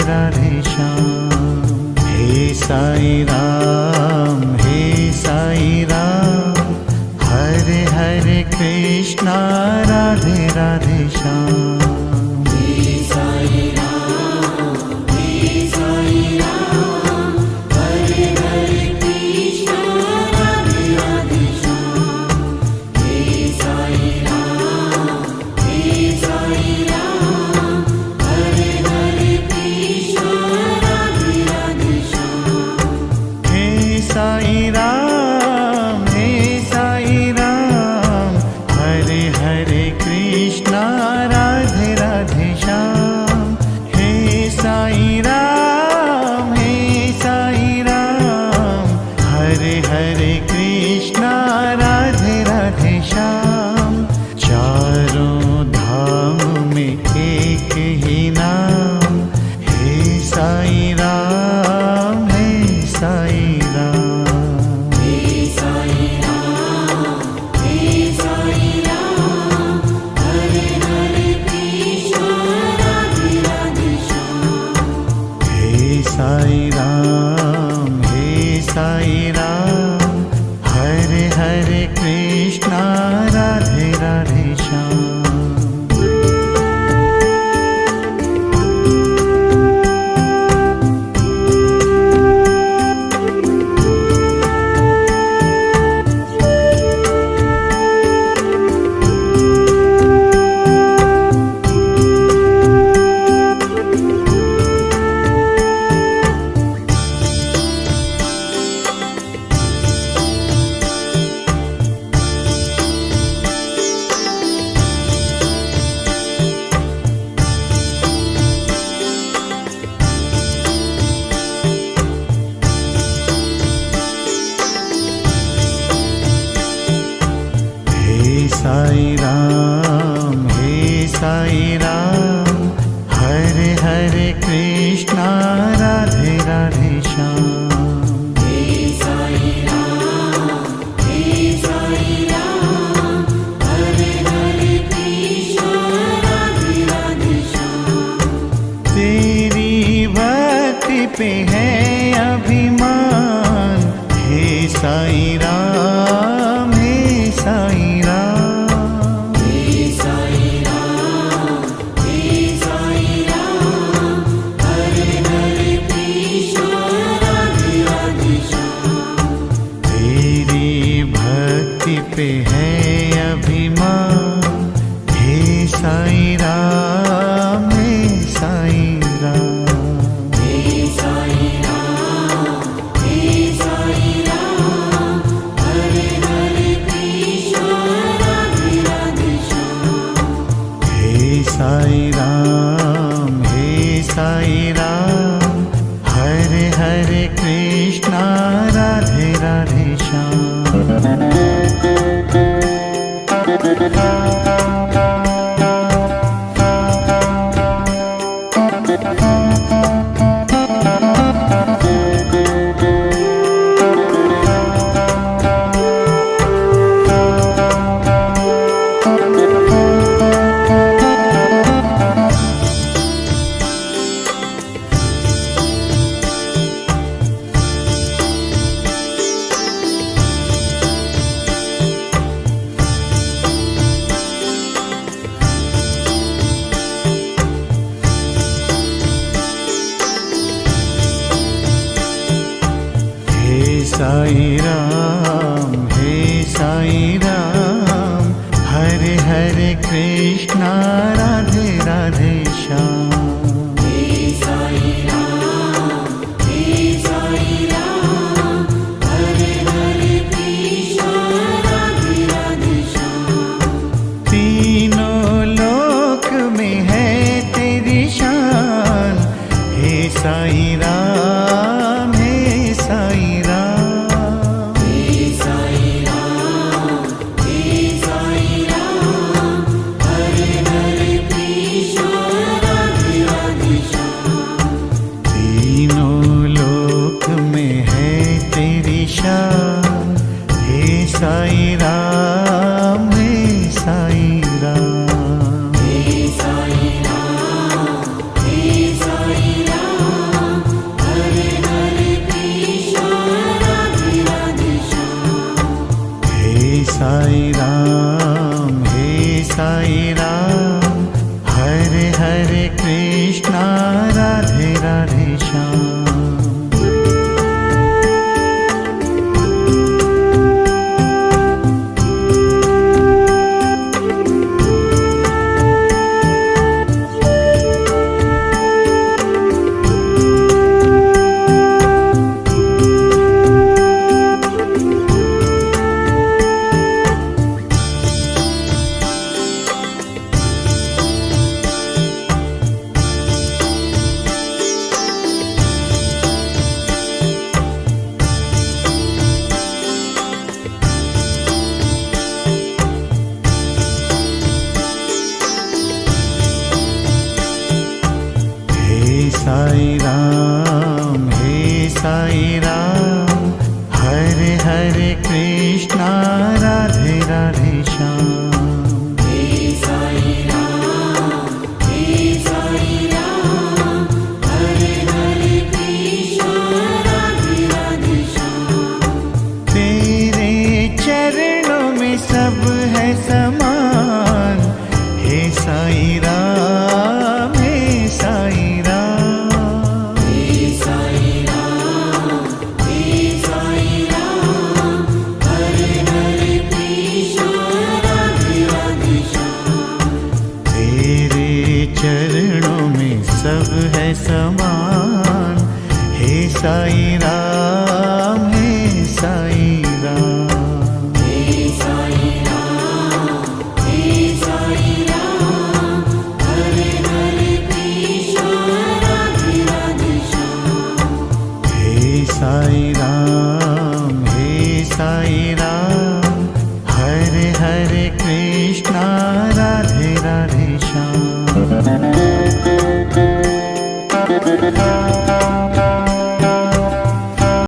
राधे श्याम। हे साई राम, हे साई राम, हरे हरे कृष्णा, राधे राधे श्याम। हे साई राम, हे साई राम, हरे हरे कृष्णा, राधे राधे श्याम। हे साई राम, हे साई राम, हरे हरे कृष्णा, राधे राधे श्याम। हे साई राम, हे साई राम, हरे हरे कृष्णा, राधे राधे श्याम। हे साई राम, हे साई राम, हरे हरे कृष्णा, राधे राधे श्याम। चारों धाम में एक ही नाम, हे साई राम, हे साई राम। हे साई राम, हे साई राम, हरे हरे कृष्णा, राधे राधे श्याम। हे साई राम, हे साई राम, हरे हरे कृष्णा, राधे राधे श्याम। हे साई राम, हे साई राम, हरे हरे कृष्णा, राधे राधे श्याम। हे साई राम, हे साई राम, हरे हरे कृष्णा, राधे राधे श्याम। तेरी भक्ति पे है अभिमान, हे साई राम, हे साई राम। हे साई राम, हे साई राम, हरे हरे कृष्णा, राधे राधे श्याम। तेरी भक्ति पे है अभिमान, हे साई राम, हे साई राम। हे साई राम, हे साई राम, हरे हरे कृष्णा, राधे राधे श्याम। हे साई राम, हे साई राम, हरे हरे कृष्णा, राधे राधे श्याम। हे साई राम, हे साई राम, हरे हरे कृष्णा, राधे राधे श्याम। हे साई राम, हे साई राम, हरे हरे कृष्णा, राधे राधे श्याम। तीनों लोक में है तेरी शान, हे साई राम, हे साई राम। हे साई राम, हे साई राम, हरे हरे कृष्णा, राधे राधे श्याम। तीनों लोक में है तेरी शान, हे साई राम, हे साई राम। हे साई राम, हे साई राम, साई राम, हे साई राम, हरे हरे कृष्णा राधे राधे श्याम। हे साई राम, हरे हरे कृष्ण राधे राधे श्याम। तेरे चरणों में सब है समान, हे साई राम, हे साई राम। हे साई राम, हरे हरे कृष्ण राधे राधे श्याम। तेरे चरणों में सब है समान, हे साई राम, हे साई राम। हे साई राम, हरे हरे कृष्ण राधे राधे श्याम। हे साई राम, हे साई राम, हरे हरे कृष्णा राधे राधे श्याम।